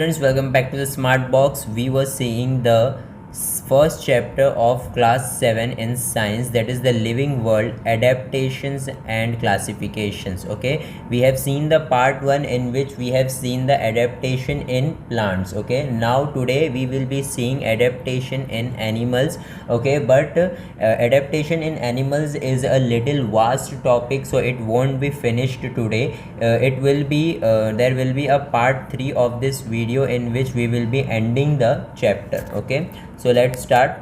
Students, welcome back to the Smart Box. We were seeing the first chapter of class 7 in science, that is the living world, adaptations and classifications. Okay, we have seen the part 1 in which we have seen the adaptation in plants. Okay, now today we will be seeing adaptation in animals. Okay, but adaptation in animals is a little vast topic, so it won't be finished today. It will be there will be a part 3 of this video in which we will be ending the chapter. Okay, so let's start.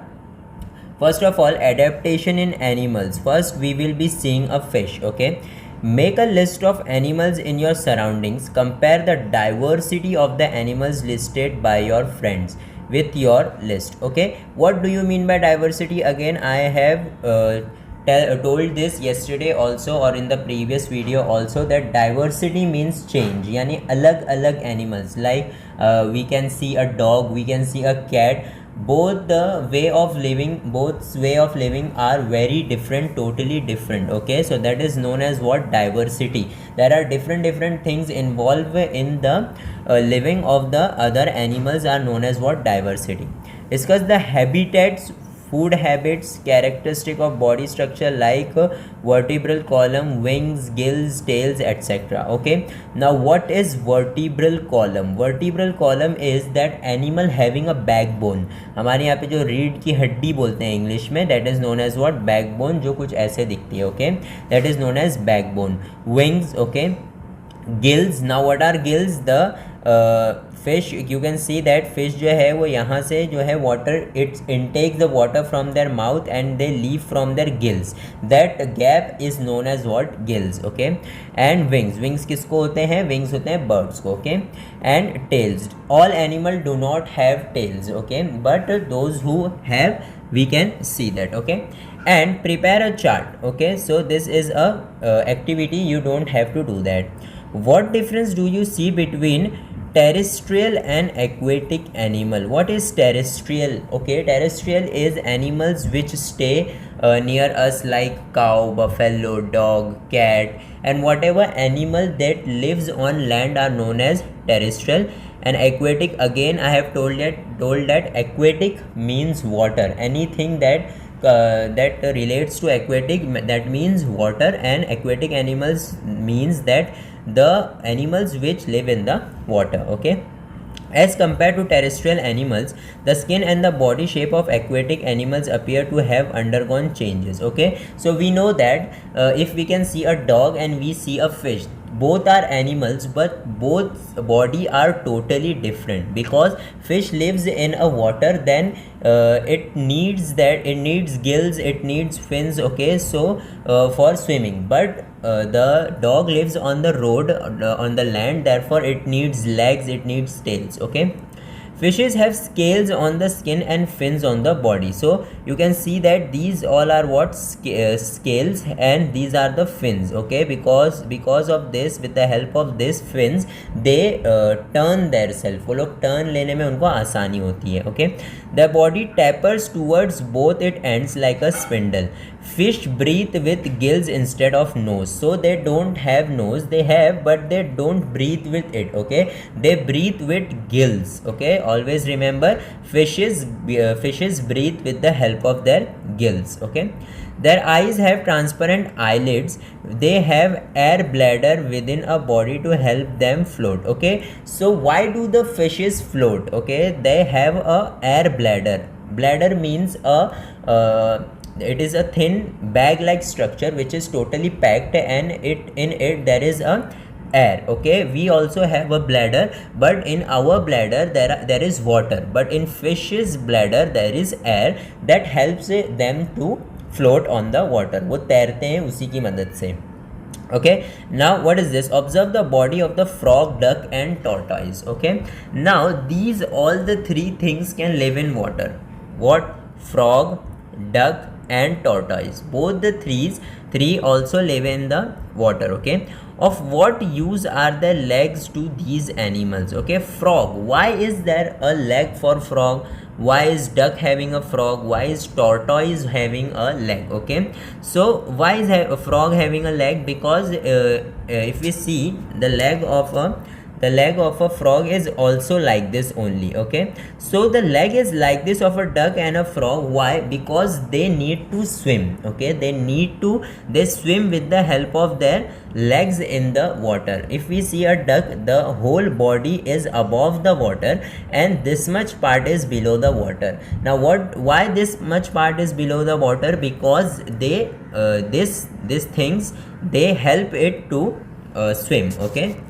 First of all, adaptation in animals. First we will be seeing a fish. Okay, make a list of animals in your surroundings. Compare the diversity of the animals listed by your friends with your list. Okay, what do you mean by diversity? Again, I have told this yesterday also or in the previous video also, that diversity means change. Yani alag alag animals, like we can see a dog, we can see a cat. Both way of living are very different, totally different. Okay, so that is known as what? Diversity. There are different things involved in the living of the other animals are known as what? Diversity. Discuss the habitats, food habits, characteristic of body structure like vertebral column, wings, gills, tails, etc. Okay, now what is vertebral column? Vertebral column is that animal having a backbone. हमारे यहाँ पे जो रीढ़ की हड्डी बोलते हैं English में, that is known as what? Backbone, जो कुछ ऐसे दिखती है. Okay, that is known as backbone. Wings. Okay, gills. Now what are gills? The fish, you can see that fish जो है वो यहाँ से जो है water, it's intake the water from their mouth and they leave from their gills. That gap is known as what? Gills. Okay, and wings. Wings किसको होते हैं? विंग्स होते हैं बर्ड्स को. Okay, and tails. All animal do not have tails. Okay, but those who have, we can see that. Okay, and prepare a chart. Okay, so this is a activity, you don't have to do that. What difference do you see between terrestrial and aquatic animal? What is terrestrial? Okay, terrestrial is animals which stay near us, like cow, buffalo, dog, cat, and whatever animal that lives on land are known as terrestrial. And aquatic, again I have told that aquatic means water. Anything that relates to aquatic, that means water, and aquatic animals means that the animals which live in the water. Okay, as compared to terrestrial animals, the skin and the body shape of aquatic animals appear to have undergone changes. Okay, so we know that if we can see a dog and we see a fish, both are animals, but both body are totally different, because fish lives in a water, then it needs gills, it needs fins. Okay, so for swimming, but the dog lives on the road, on the land, therefore it needs legs, it needs tails. Okay, fishes have scales on the skin and fins on the body. So you can see that these all are what? Scales, and these are the fins. Okay, because of this, with the help of this fins, they turn their self. वो लोग turn लेने में उनको आसानी होती है. Okay, the body tapers towards both its ends like a spindle. Fish breathe with gills instead of nose. So they don't have nose, they have, but they don't breathe with it. Okay, they breathe with gills. Okay, always remember, fishes breathe with the help of their gills. Okay, their eyes have transparent eyelids. They have air bladder within a body to help them float. Okay, so why do the fishes float? Okay, they have a air bladder. Bladder means it is a thin bag like structure which is totally packed, and in it there is a air. Okay, we also have a bladder, but in our bladder there is water, but in fish's bladder there is air that helps them to float on the water. वो तैरते हैं उसी की मदद से. Okay, now what is this? Observe the body of the frog, duck, and tortoise. Okay, now these all the three things can live in water. What? Frog, duck, and tortoise. Both the three also live in the water. Okay, of what use are the legs to these animals? Okay, frog, why is there a leg for frog? Why is duck having a frog? Why is tortoise having a leg? Okay, so why is a frog having a leg? Because if we see the leg of a the leg of a frog is also like this only. Okay, so the leg is like this of a duck and a frog. Why? Because they need to swim. Okay, they swim with the help of their legs in the water. If we see a duck, the whole body is above the water and this much part is below the water. Now why this much part is below the water? Because they these things, they help it to swim. Okay,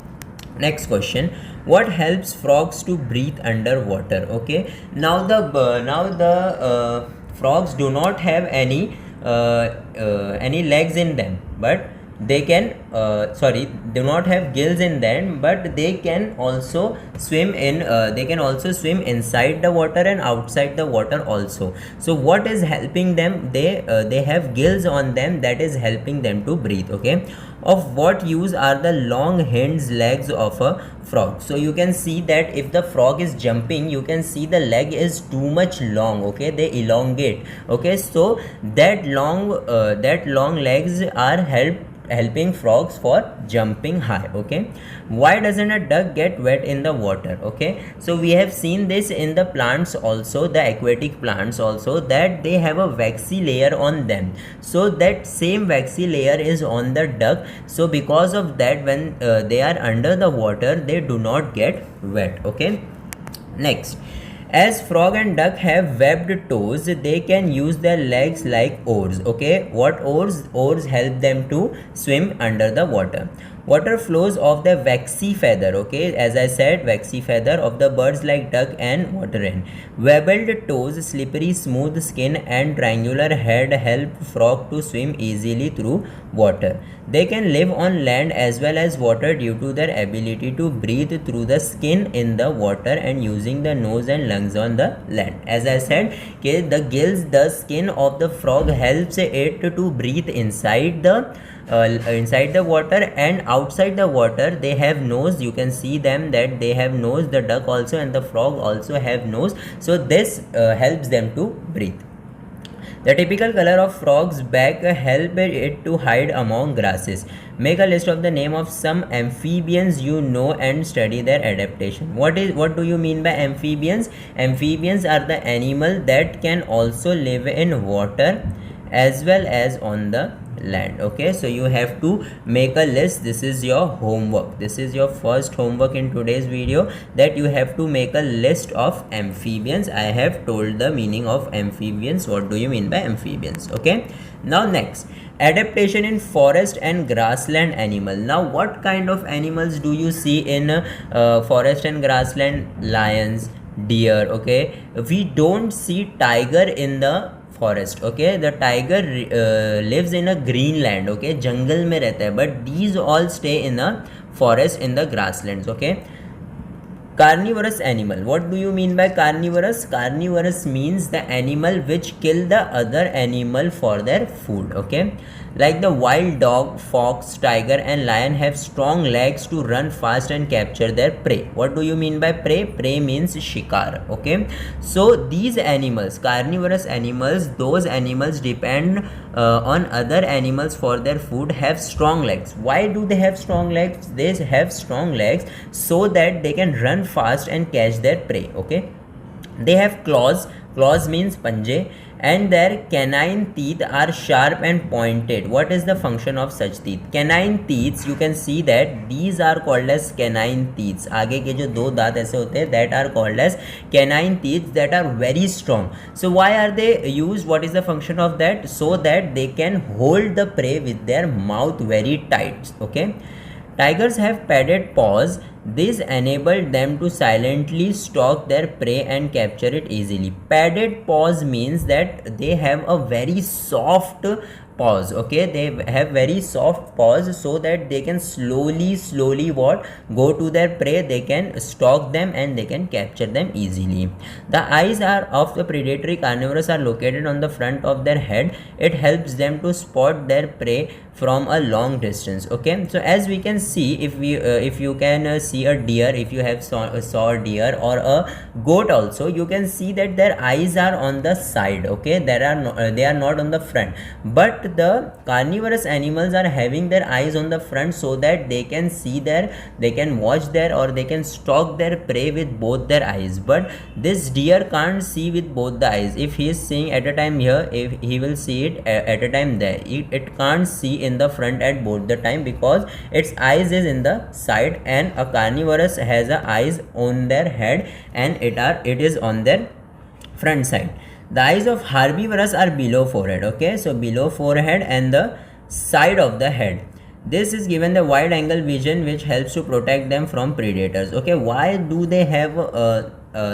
next question. What helps frogs to breathe underwater? Okay, now the frogs do not have any legs in them, but they can do not have gills in them, but they can also swim in they can also swim inside the water and outside the water also. So what is helping them? They have gills on them, that is helping them to breathe. Okay, of what use are the long hind legs of a frog? So you can see that if the frog is jumping, you can see the leg is too much long. Okay, they elongate. Okay, so that long legs are helping frogs for jumping high. Okay, why doesn't a duck get wet in the water? Okay, so we have seen this in the plants also, the aquatic plants also, that they have a waxy layer on them. So that same waxy layer is on the duck. So because of that, when they are under the water, they do not get wet. Okay, next. As frog and duck have webbed toes, they can use their legs like oars. Okay, what oars? Oars help them to swim under the water. Water flows off the waxy feather. Okay, as I said, waxy feather of the birds like duck and water wren. Webbled toes, slippery smooth skin and triangular head help frog to swim easily through water. They can live on land as well as water due to their ability to breathe through the skin in the water and using the nose and lungs on the land. As I said, okay, the gills, the skin of the frog helps it to breathe inside the water and outside the water. They have nose. You can see them that they have nose. The duck also and the frog also have nose. So this helps them to breathe. The typical color of frog's back help it to hide among grasses. Make a list of the name of some amphibians you know and study their adaptation. What do you mean by amphibians? Amphibians are the animal that can also live in water as well as on the land. Okay, so you have to make a list. This is your homework. This is your first homework in today's video, that you have to make a list of amphibians. I have told the meaning of amphibians. What do you mean by amphibians? Okay, now next, adaptation in forest and grassland animal. Now what kind of animals do you see in forest and grassland? Lions, deer. Okay, we don't see tiger in the forest. Okay, the tiger lives in a greenland. Okay, jungle mein rehta hai, but these all stay in a forest, in the grasslands. Okay, carnivorous animal. What do you mean by carnivorous? Carnivorous means the animal which kill the other animal for their food. Okay, like the wild dog, fox, tiger and lion have strong legs to run fast and capture their prey. What do you mean by prey? Prey means shikar. Okay, so these animals, carnivorous animals, those animals depend on other animals for their food, have strong legs. Why do they have strong legs? They have strong legs so that they can run fast and catch their prey. Okay, they have claws. Claws means panje, and their canine teeth are sharp and pointed. What is the function of such teeth? Canine teeth, you can see that these are called as canine teeth. आगे के जो दो दांत ऐसे होते हैं, that are called as canine teeth, that are very strong. So why are they used? What is the function of that? So that they can hold the prey with their mouth very tight. Okay, tigers have padded paws. This enabled them to silently stalk their prey and capture it easily. Padded paws means that they have a very soft paws. Okay, they have very soft paws so that they can slowly what go to their prey. They can stalk them and they can capture them easily. The eyes are of the predatory carnivores are located on the front of their head. It helps them to spot their prey from a long distance. Okay, so as we can see, if you can see a deer, if you have saw a deer or a goat also, you can see that their eyes are on the side. Okay, they are not on the front, but but the carnivorous animals are having their eyes on the front so that they can see their, they can watch their, or they can stalk their prey with both their eyes. But this deer can't see with both the eyes. If he is seeing at a time here, if he will see it at a time there, it can't see in the front at both the time because its eyes is in the side, and a carnivorous has a eyes on their head and it is on their front side. The eyes of herbivorous are below forehead. Okay, so below forehead and the side of the head. This is given the wide angle vision which helps to protect them from predators. Okay, why do they have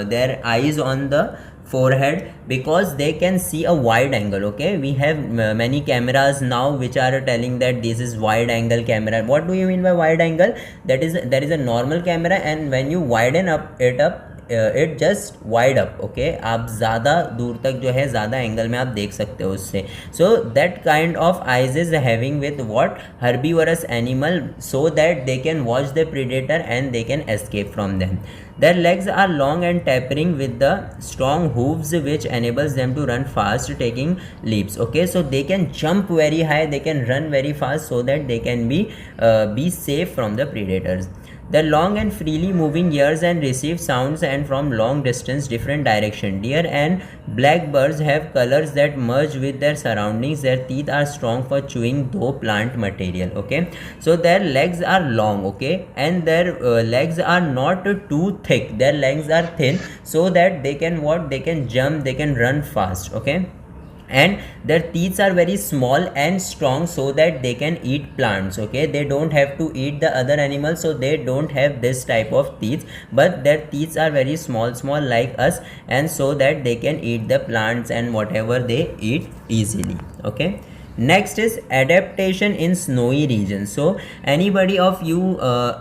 their eyes on the forehead? Because they can see a wide angle. Okay, we have many cameras now which are telling that this is wide angle camera. What do you mean by wide angle? That is, there is a normal camera, and when you widen up it just wide up. Okay, आप ज़्यादा दूर तक जो है ज़्यादा angle में आप देख सकते हो उससे. So that kind of eyes is having with what herbivores animal, so that they can watch the predator and they can escape from them. Their legs are long and tapering with the strong hooves which enables them to run fast, taking leaps. Okay, so they can jump very high, they can run very fast so that they can be safe from the predators. They're long and freely moving ears and receive sounds and from long distance different direction. Deer and blackbirds have colors that merge with their surroundings. Their teeth are strong for chewing though plant material. Okay, so their legs are long. Okay, and their legs are not too thick. Their legs are thin so that they can what, they can jump, they can run fast. Okay, and their teeth are very small and strong so that they can eat plants. Okay, they don't have to eat the other animals, so they don't have this type of teeth, but their teeth are very small like us, and so that they can eat the plants and whatever they eat easily. Okay, next is adaptation in snowy region. So anybody of you,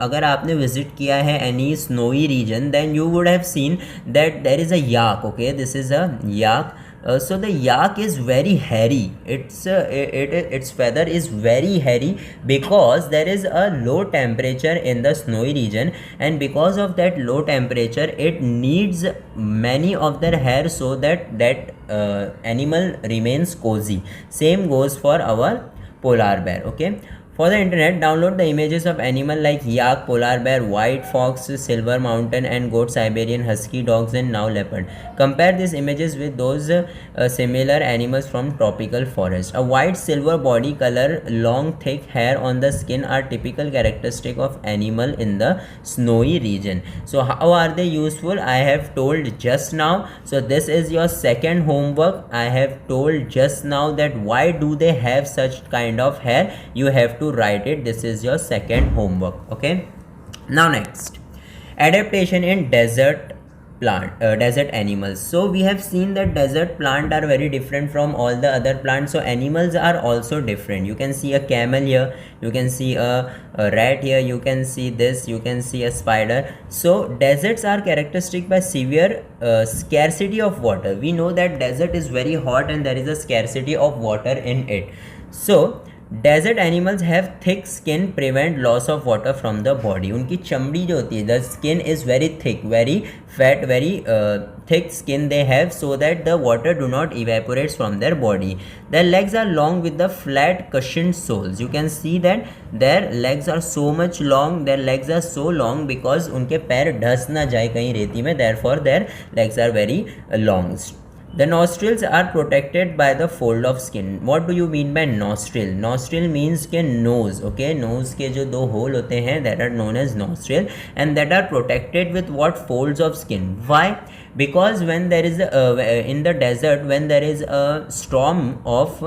अगर आपने visit किया है any snowy region, then you would have seen that there is a yak. Okay, this is a yak. So the yak is very hairy. Its feather is very hairy because there is a low temperature in the snowy region, and because of that low temperature it needs many of their hair so that animal remains cozy. Same goes for our polar bear. Okay, for the internet, download the images of animal like yak, polar bear, white fox, silver mountain and goat, Siberian husky, dogs and now leopard. Compare these images with those similar animals from tropical forest. A white silver body color, long thick hair on the skin are typical characteristic of animal in the snowy region. So how are they useful? I have told just now. So this is your second homework. I have told just now that why do they have such kind of hair. You have to write it. This is your second homework. Okay, now next, adaptation in desert desert animals. So we have seen that desert plants are very different from all the other plants, so animals are also different. You can see a camel here, you can see a rat here, you can see this, you can see a spider. So deserts are characteristic by severe scarcity of water. We know that desert is very hot and there is a scarcity of water in it. So desert animals have thick skin, prevent loss of water from the body. उनकी चमड़ी जो होती है, the skin is very thick, very fat, very thick skin they have so that the water do not evaporates from their body. Their legs are long with the flat cushioned soles. You can see that their legs are so much long. Their legs are so long because उनके पैर ढस ना जाए कहीं रेती में, therefore their legs are very long. The nostrils are protected by the fold of skin. What do you mean by nostril? Nostril means के nose. Okay, nose के जो दो hole होते हैं that are known as nostril, and that are protected with what, folds of skin. Why? Because when there is in the desert, when there is a storm of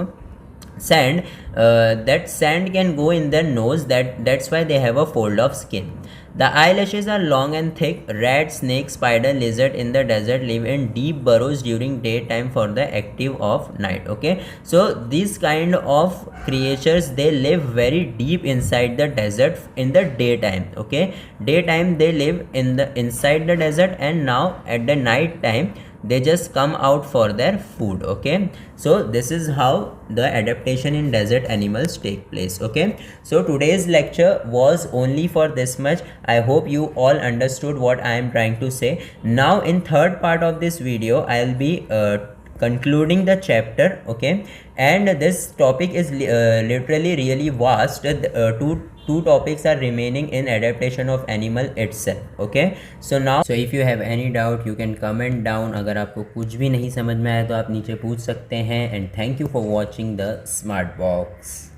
sand, that sand can go in their nose. That's why they have a fold of skin. The eyelashes are long and thick. Rat, snake, spider, lizard in the desert live in deep burrows during daytime for the active of night. Okay, so these kind of creatures, they live very deep inside the desert in the daytime. Okay, daytime they live in the inside the desert, and now at the night time they just come out for their food. Okay, so this is how the adaptation in desert animals take place. Okay, so today's lecture was only for this much. I hope you all understood what I am trying to say. Now in third part of this video I'll be concluding the chapter. Okay, and this topic is literally really vast. Two topics are remaining in adaptation of animal itself. Okay, so now, so if you have any doubt you can comment down. अगर आपको कुछ भी नहीं समझ में आया तो आप नीचे पूछ सकते हैं. And thank you for watching the Smart Box.